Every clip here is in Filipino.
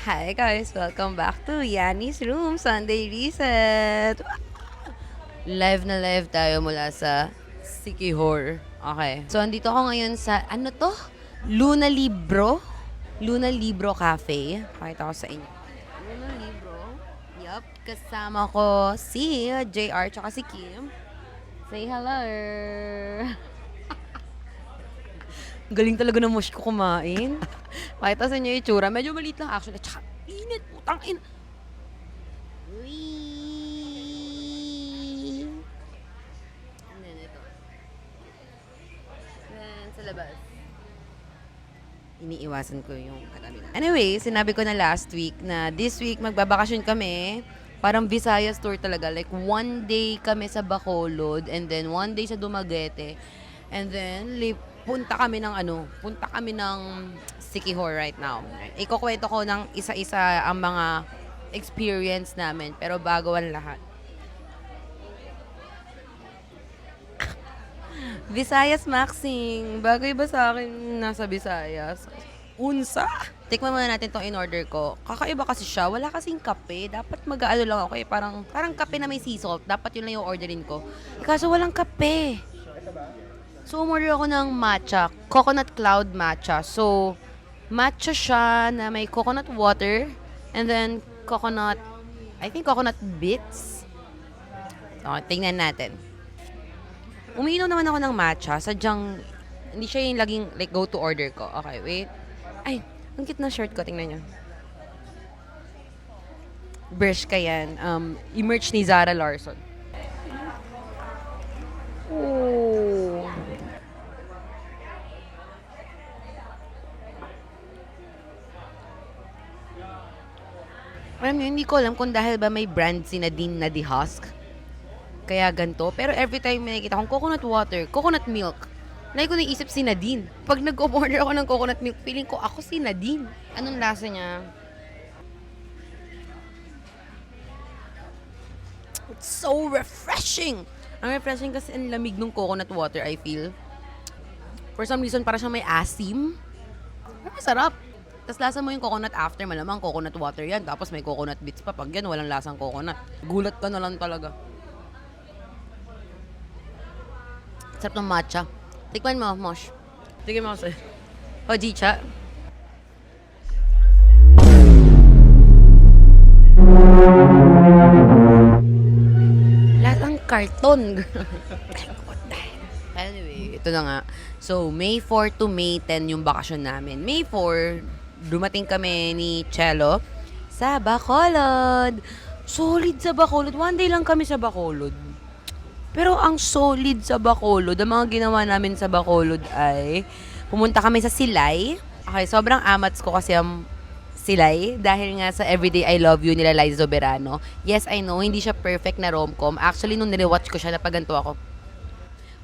Hi guys, welcome back to Yanni's Room Sunday Reset. Live na live tayo mula sa Sikihor. Okay. So, andito ako ngayon sa, ano to? Luna Libro? Luna Libro Cafe. Pakita ko sa inyo. Luna Libro. Yup. Kasama ko si JR tsaka si Kim. Say hello. Galing talaga ng mush ko kumain. Pakita sa inyo yung itsura. Medyo maliit lang actually. Tsaka init, putang ina. Wee! And then ito. Then sa labas. Iniiwasan ko yung katabi na. Anyway, sinabi ko na last week na this week magbabakasyon kami. Parang Visayas tour talaga. Like one day kami sa Bacolod and then one day sa Dumaguete. And then punta kami ng Sikihor right now. Ikukwento ko ng isa-isa ang mga experience namin. Pero bago ang lahat. Visayas Maxing. Bagay ba sa akin nasa Visayas? Unsa? Tikman muna natin tong in-order ko. Kakaiba kasi siya. Wala kasing kape. Dapat mag-aano lang ako eh. Parang kape na may sea salt. Dapat yun lang yung orderin ko. Kaso walang kape. So, umorder ako ng matcha. Coconut Cloud matcha. So, matcha siya na may coconut water and then coconut bits. So, tingnan natin. Umiinom naman ako ng matcha. Sadyang, hindi siya yung laging like go to order ko. Okay, wait. Ay, ang cute na shirt ko. Tingnan nyo. Bershka yan. I-merch ni Zara Larson. Oh. Alam niyo, hindi ko alam kung dahil ba may brand si Nadine na The Husk. Kaya ganito. Pero every time may nakikita akong coconut water, coconut milk, lagi ko naisip si Nadine. Pag nag-order ako ng coconut milk, feeling ko ako si Nadine. Anong lasa niya? It's so refreshing! Ang refreshing kasi ang lamig ng coconut water, I feel. For some reason, para siyang may asim. Pero masarap. Tapos lasa mo yung coconut after, malamang coconut water yan. Tapos may coconut bits pa. Pag yan, walang lasang coconut. Gulat ka na lang talaga. Sarap ng matcha. Tikman mo, Mosh. Tikman mo kasi. O, Jicha. Lahat ang karton. Anyway, ito na nga. So, May 4 to May 10 yung bakasyon namin. May 4, dumating kami ni Cello sa Bacolod. Solid sa Bacolod. One day lang kami sa Bacolod. Pero ang solid sa Bacolod, ang mga ginawa namin sa Bacolod ay pumunta kami sa Silay. Okay, sobrang amats ko kasi ang Silay dahil nga sa Everyday I Love You nila Liza Soberano. Yes, I know, hindi siya perfect na rom-com. Actually, nung nirewatch ko siya, napaganto ako.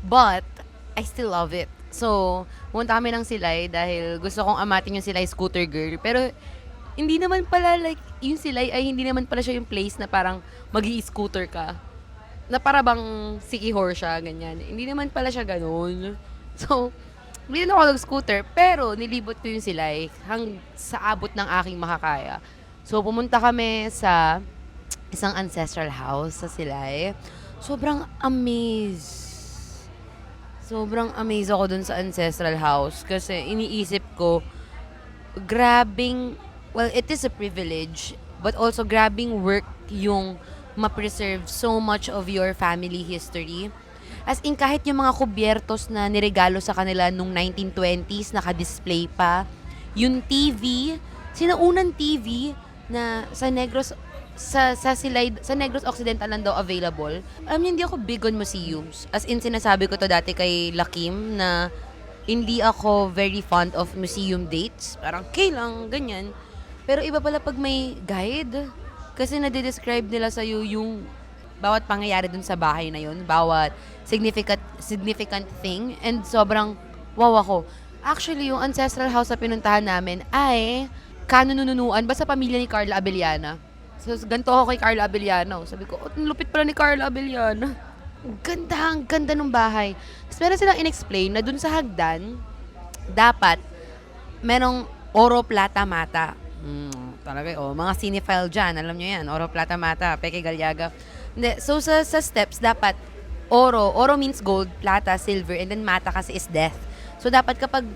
But, I still love it. So, pumunta kami ng Silay dahil gusto kong amatin yung Silay Scooter Girl. Pero, hindi naman pala, like, yung Silay ay hindi naman pala siya yung place na parang mag-i-scooter ka. Na para bang Sikihor siya, ganyan. Hindi naman pala siya ganun. So, hindi na ako nag-scooter, pero nilibot ko yung Silay sa abot ng aking makakaya. So, pumunta kami sa isang ancestral house sa Silay. Sobrang amazed ako dun sa ancestral house kasi iniisip ko, it is a privilege, but also grabbing work yung ma-preserve so much of your family history. As in, kahit yung mga kubyertos na niregalo sa kanila nung 1920s, naka-display pa. Yung TV, sinaunang TV na sa Negros Occidental lang daw available. Alam niyo, hindi ako big on museums. As in, sinasabi ko to dati kay Lakim na hindi ako very fond of museum dates. Parang, lang, ganyan. Pero iba pala pag may guide. Kasi nade-describe nila sa'yo yung bawat pangyayari dun sa bahay na yun. Bawat significant thing. And sobrang wow ako. Actually, yung ancestral house na pinuntahan namin ay kanununuan ba sa pamilya ni Carla Abellana. So, ganito ako kay Carla Abellana. Sabi ko, ang lupit pala ni Carla Abellana. Ang ganda ng bahay. Tapos meron silang in-explain na dun sa hagdan, dapat merong oro, plata, mata. Talaga, oh, mga cinephile dyan, alam nyo yan, oro, plata, mata, peke, galyaga. Hindi, so sa steps, dapat, oro means gold, plata, silver, and then mata kasi is death. So dapat kapag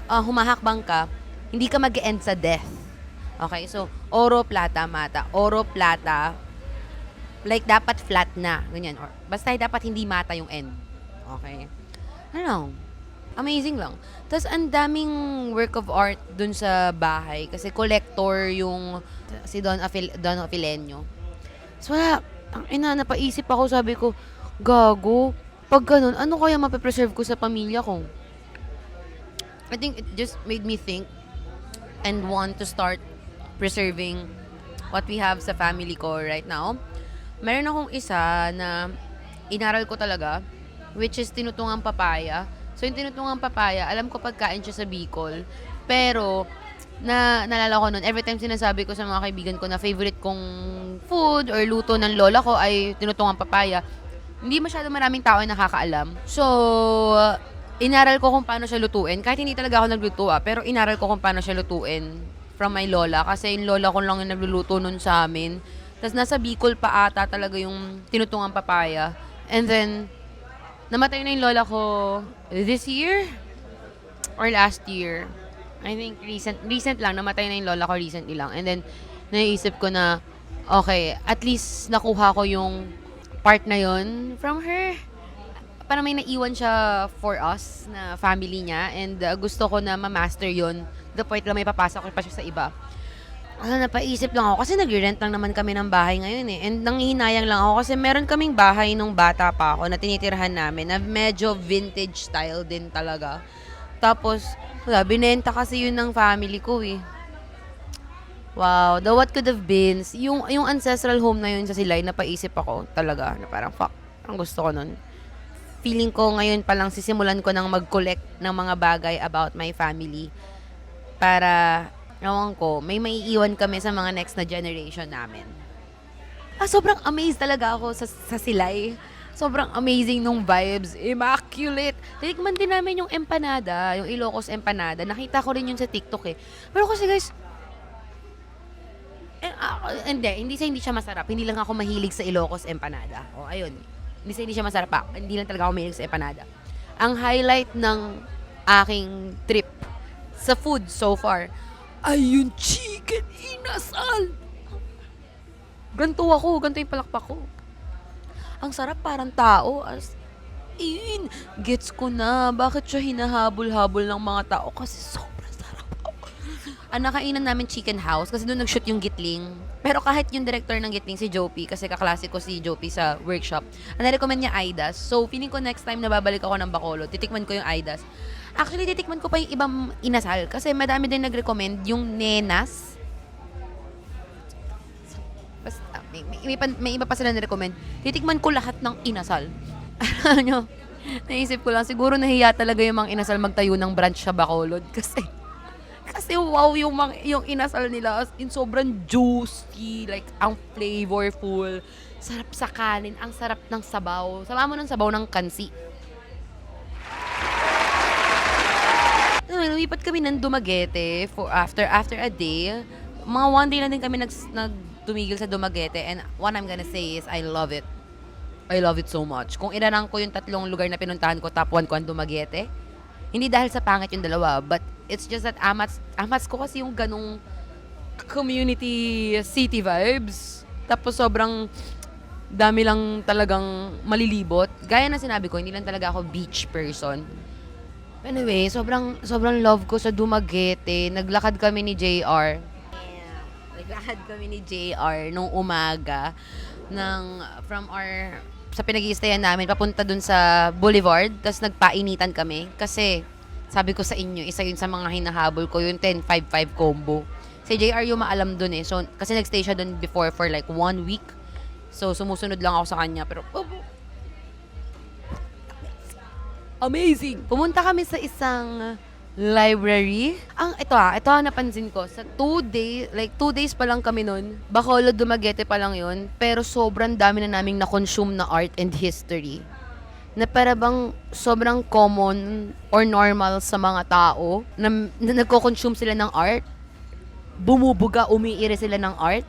humahakbang ka, hindi ka mag-end sa death. Okay, so oro, plata, mata. Oro, plata, like dapat flat na, ganyan. Or, basta dapat hindi mata yung end. Okay? Ano? Amazing lang. Tapos, ang daming work of art dun sa bahay. Kasi collector yung si Don Afilenio. So, wala. Ang ina, napaisip ako, sabi ko, gago. Pag ganun, ano kaya mapipreserve ko sa pamilya ko? I think it just made me think and want to start preserving what we have sa family ko right now. Meron akong isa na inaral ko talaga, which is tinutungang papaya. So, yung tinutungang papaya, alam ko pagkain siya sa Bicol. Pero, naalala ko nun, every time sinasabi ko sa mga kaibigan ko na favorite kong food or luto ng lola ko ay tinutungang papaya, hindi masyado maraming tao yung nakakaalam. So, inaral ko kung paano siya lutuin. Kahit hindi talaga ako nagluto pero inaral ko kung paano siya lutuin from my lola. Kasi yung lola ko lang yung nagluluto nun sa amin. Tapos nasa Bicol pa ata talaga yung tinutungang papaya. And then, namatay na yung lola ko this year or last year. I think recent lang. Namatay na yung lola ko recently lang. And then, naisip ko na, okay, at least nakuha ko yung part na yon from her. Parang may naiwan siya for us na family niya. And gusto ko na ma-master yon. The point lang may papasok ko pa siya sa iba. Napaisip lang ako kasi nagre-rent lang naman kami ng bahay ngayon And nanghihinayang lang ako kasi meron kaming bahay nung bata pa ako na tinitirhan namin na medyo vintage style din talaga. Tapos, binenta kasi yun ng family ko Wow, the what could have been. Yung ancestral home na yun sa Silay, napaisip ako talaga na parang fuck, ang gusto ko nun. Feeling ko ngayon palang sisimulan ko nang mag-collect ng mga bagay about my family para ewan ko, may maiiwan kami sa mga next na generation namin. Sobrang amazed talaga ako sa Silay. Sobrang amazing nung vibes. Immaculate. Tinikman din namin yung empanada, yung Ilocos empanada. Nakita ko rin yun sa TikTok Pero kasi guys, hindi siya masarap. Hindi lang ako mahilig sa Ilocos empanada. Ayun. Hindi siya masarap Hindi lang talaga ako mahilig sa empanada. Ang highlight ng aking trip sa food so far ay yung chicken inasal. Ganto yung palakpak ko. Ang sarap parang tao. Gets ko na bakit siya hinahabol-habol ng mga tao kasi sobrang sarap. Ang nakainan namin chicken house kasi doon nag-shoot yung Gitling. Pero kahit yung director ng Gitling si Jopi, kasi kaklase ko si Jopi sa workshop, ang na-recommend niya Aidas. So feeling ko next time na babalik ako ng Bacolod, titikman ko yung Aidas. Actually, titikman ko pa yung ibang inasal kasi madami din nag-recommend yung Nenas. Basta, may iba pa sila na-recommend. Titikman ko lahat ng inasal. Alam nyo, naisip ko lang, siguro nahiya talaga yung mga inasal magtayo ng branch sa Bacolod kasi wow yung inasal nila as in sobrang juicy, like ang flavorful, sarap sa kanin, ang sarap ng sabaw. Sama mo ng sabaw ng kansi. Lumipat kami ng Dumaguete after a day. Mga one day na din kami nagtumigil sa Dumaguete and what I'm gonna say is I love it. I love it so much. Kung iranang ko yung 3 lugar na pinuntahan ko, top 1 ko ang Dumaguete. Hindi dahil sa pangit yung dalawa, but it's just that amats ko kasi yung ganong community city vibes. Tapos sobrang dami lang talagang malilibot. Gaya na sinabi ko, hindi lang talaga ako beach person. Anyway, sobrang love ko sa Dumaguete. Naglakad kami ni JR. Naglakad kami ni JR nung umaga sa pinag-i-stayan namin papunta dun sa Boulevard. Tapos nagpainitan kami kasi sabi ko sa inyo, isa yun sa mga hinahabol ko, yung 10-5-5 combo. Si JR yung maalam dun So, kasi nagstay siya dun before for like 1 week. So, sumusunod lang ako sa kanya. Pero, amazing! Pumunta kami sa isang library. Ito napansin ko. Sa 2 days pa lang kami nun. Bacolod, Dumaguete pa lang yun. Pero sobrang dami na naming na-consume na art and history. Na para bang sobrang common or normal sa mga tao na nagko-consume sila ng art. bumubuga, umiire sila ng art.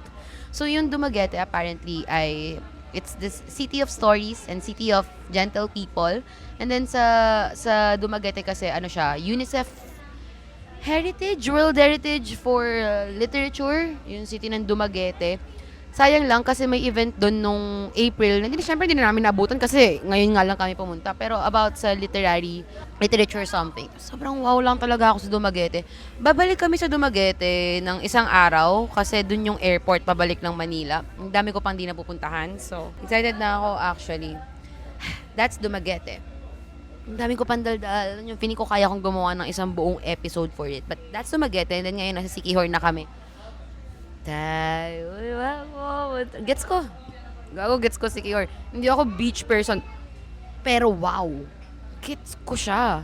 So yung Dumaguete apparently ay it's this city of stories and city of gentle people. And then sa Dumaguete kasi ano siya, UNICEF Heritage, World Heritage for Literature, yung city ng Dumaguete. Sayang lang kasi may event doon nung April. Syempre hindi na namin naabutan kasi ngayon nga lang kami pumunta. Pero about sa literature something. Sobrang wow lang talaga ako sa Dumaguete. Babalik kami sa Dumaguete ng isang araw kasi doon yung airport pabalik ng Manila. Ang dami ko pang di napupuntahan. So, excited na ako actually. That's Dumaguete. Ang dami ko pandaldal. Yung feeling ko kaya kong gumawa ng isang buong episode for it. But that's Dumaguete. And then ngayon nasa Siquijor na kami. Gets ko. Gets ko Siquijor. Hindi ako beach person. Pero wow. Gets ko siya.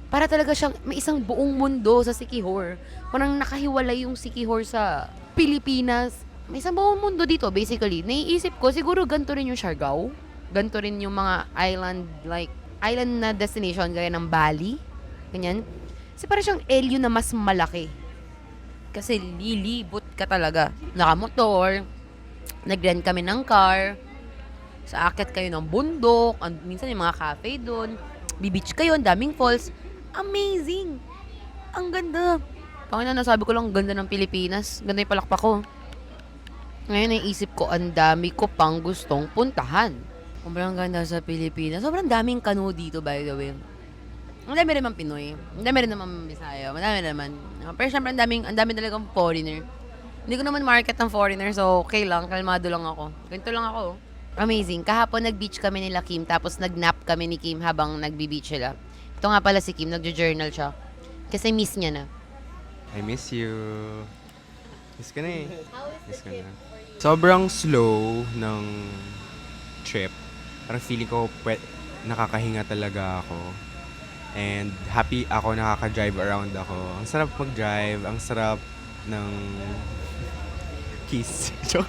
Para talaga siyang may isang buong mundo sa Siquijor. Parang nakahiwalay yung Siquijor sa Pilipinas. May isang buong mundo dito basically. Naiisip ko siguro ganito rin yung Siargao. Ganito rin yung mga island na destination gaya ng Bali. Ganyan. Kasi parang siyang LU na mas malaki. Kasi lilibot ka talaga. Nakamotor, nag-rent kami ng car, sa akit kayo ng bundok, minsan yung mga cafe doon, beach kayo, ang daming falls. Amazing! Ang ganda. Pangina, nasabi ko lang, ang ganda ng Pilipinas. Ganda yung palakpak ko. Ngayon, naisip ko, ang dami ko pang gustong puntahan. Sobrang ganda sa Pilipinas. Sobrang daming kanu dito, by the way. Ang dami rin naman Pinoy. Ang dami rin naman Bisaya. Ang dami naman. Pero syempre, ang dami talagang foreigner. Hindi ko naman market ng foreigner, so okay lang. Kalmado lang ako. Ganito lang ako. Amazing. Kahapon nag-beach kami nila Kim, tapos nag-nap kami ni Kim habang nagbi-beach sila. Ito nga pala si Kim, nagjo-journal siya. Kasi miss niya na. I miss you. Miss ka na eh. Miss ka na. Sobrang slow ng trip. Parang feeling ko nakakahinga talaga ako. And happy ako, nakaka-drive around ako. Ang sarap mag-drive, ang sarap ng kiss. Joke.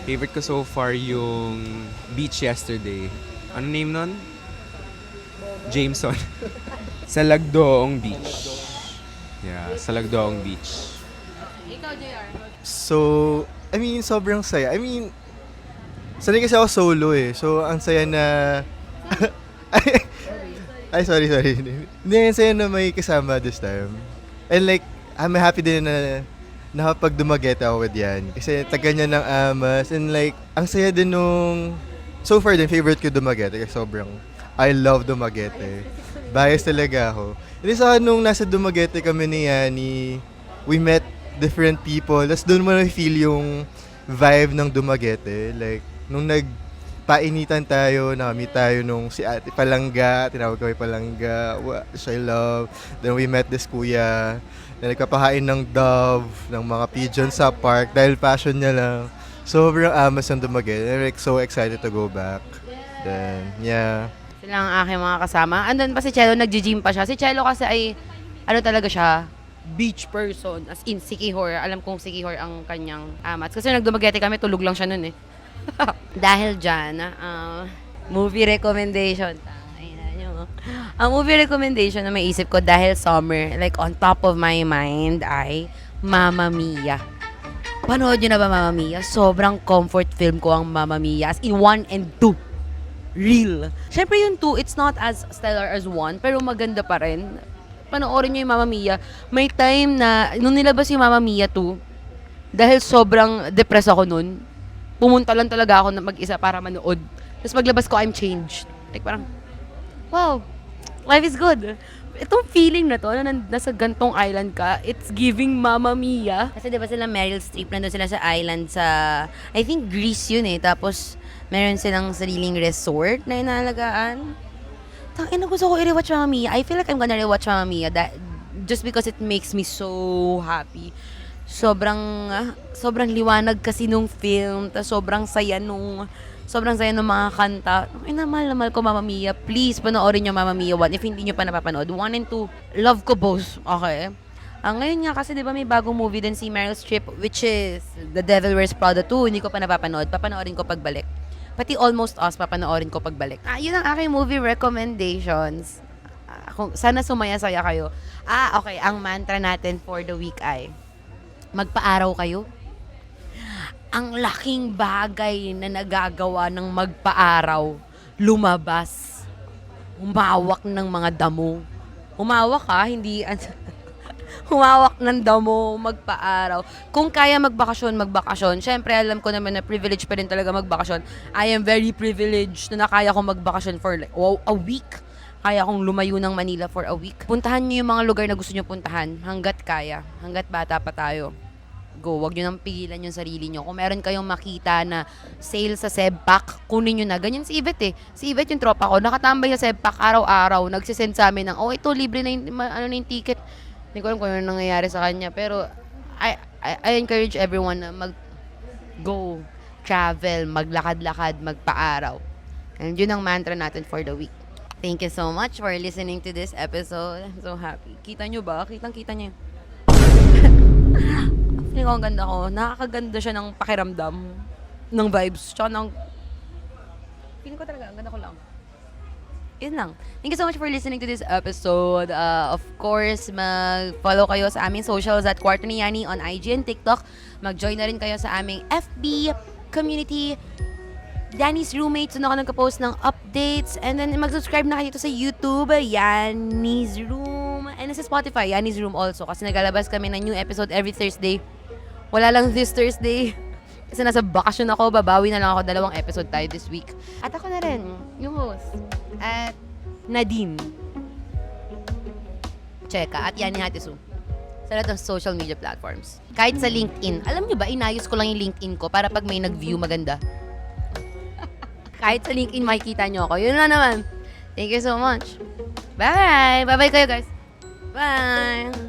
Favorite ko so far yung beach yesterday. Ano name nun? Jameson. Sa Lagdoong Beach. Yeah, sa Lagdoong Beach. Ikaw, JR. So, sobrang saya. Sanay kasi ako solo eh. So, ang saya na... Ay, sorry. Hindi, ang saya na may kasama this time. And like, I'm happy din na nakapag Dumaguete ako with yan. Kasi taga niya ng Amas. And like, ang saya din nung... So far din, favorite ko Dumaguete. Kasi sobrang... I love Dumaguete. Bias talaga ako. Hindi sa nung nasa Dumaguete kami ni Yani, we met different people. Tapos doon mo na-feel yung vibe ng Dumaguete. Like, nung painitan tayo, nakamit tayo nung si Ate Palangga, tinawag kami Palangga, which I love. Then we met this kuya na nagpapahain ng dove, ng mga pigeons sa park dahil passion niya lang. Sobrang amas ng Dumaguete. I'm like, so excited to go back. Then, yeah. Sila ang aking mga kasama. Andun pa si Chelo, nag-gym pa siya. Si Chelo kasi ay, ano talaga siya, beach person. As in, Siquijor. Alam kong Siquijor ang kanyang amats. Kasi nag-Dumaguete kami, tulog lang siya nun eh. Dahil dyan, movie recommendation. Ang movie recommendation na may isip ko dahil summer, like on top of my mind ay Mamma Mia. Panood nyo na ba Mamma Mia? Sobrang comfort film ko ang Mamma Mia. As in 1 and 2. Real. Siyempre yung 2, it's not as stellar as 1, pero maganda pa rin. Panoorin nyo yung Mamma Mia. May time na, nung nilabas yung Mamma Mia 2, dahil sobrang depressed ako nun, pumunta lang talaga ako na mag-isa para manood. Tapos paglabas ko, I'm changed. Like parang, wow, life is good. Itong feeling na to, na nasa gantong island ka, it's giving Mamma Mia. Kasi diba sila Meryl Streep, nandun sila sa island sa, I think Greece yun eh. Tapos, meron silang sariling resort na inalagaan. Tangina, gusto ko i-rewatch Mamma Mia. I feel like I'm gonna rewatch Mamma Mia just because it makes me so happy. Sobrang liwanag kasi nung film, tas sobrang saya nung mga kanta. Ay, mahal na mahal ko Mamma Mia. Please, panoorin nyo Mamma Mia 1 if hindi nyo pa napapanood. 1 and 2, love ko both. Okay? Ngayon nga kasi, di ba may bagong movie din si Meryl Streep, which is The Devil Wears Prada 2. Hindi ko pa napapanood. Papanoorin ko pagbalik. Pati Almost Us, papanoorin ko pagbalik. Yun ang aking movie recommendations. Sana sumaya-saya kayo. Okay. Ang mantra natin for the week ay magpaaraw kayo. Ang laking bagay na nagagawa ng magpaaraw, lumabas, humawak ng mga damo. Humawak hindi humawak ng damo, magpaaraw. Kung kaya magbakasyon. Syempre, alam ko naman na privilege pa rin talaga magbakasyon. I am very privileged na nakaya kong magbakasyon for like, a week. Kaya kong lumayo ng Manila for a week. Puntahan niyo yung mga lugar na gusto niyo puntahan hanggat kaya. Hanggat bata pa tayo. Go, wag nyo nang pigilan yung sarili nyo. Kung meron kayong makita na sale sa Sebpak, kunin nyo na. Ganyan si Yvette eh. Si Yvette yung tropa ko, nakatambay sa Sebpak araw-araw, nagsisend sa amin ng, oh ito, libre na yung ticket. Hindi ko alam kung ano nangyayari sa kanya. Pero, I encourage everyone na go, travel, maglakad-lakad, magpaaraw. And yun ang mantra natin for the week. Thank you so much for listening to this episode. I'm so happy. Kita nyo ba? Kitang-kita nyo. Feeling ko ang ganda ko. Nakakaganda siya ng pakiramdam. Ng vibes. Tsaka ng... Feeling ko talaga, ang ganda ko lang. Yun lang. Thank you so much for listening to this episode. Of course, mag-follow kayo sa aming socials at Kwarto ni Yani on IG and TikTok. Mag-join na rin kayo sa aming FB community. Danny's Roommates. Doon ako nagka-post ng updates. And then, mag-subscribe na kayo dito sa YouTube. Yanni's Room. And sa Spotify, Yanni's Room also. Kasi naglalabas kami ng new episode every Thursday. Wala lang this Thursday. Kasi nasa bakasyon ako. Babawi na lang ako. 2 episode tayo this week. At ako na rin, yung host. At Nadine. Cheka. At Yani Hatisu. Sa lahat ng social media platforms. Kahit sa LinkedIn. Alam nyo ba, inayos ko lang yung LinkedIn ko para pag may nag-view maganda. Kahit sa LinkedIn makikita nyo ako. Yun na naman. Thank you so much. Bye! Bye-bye kayo guys. Bye!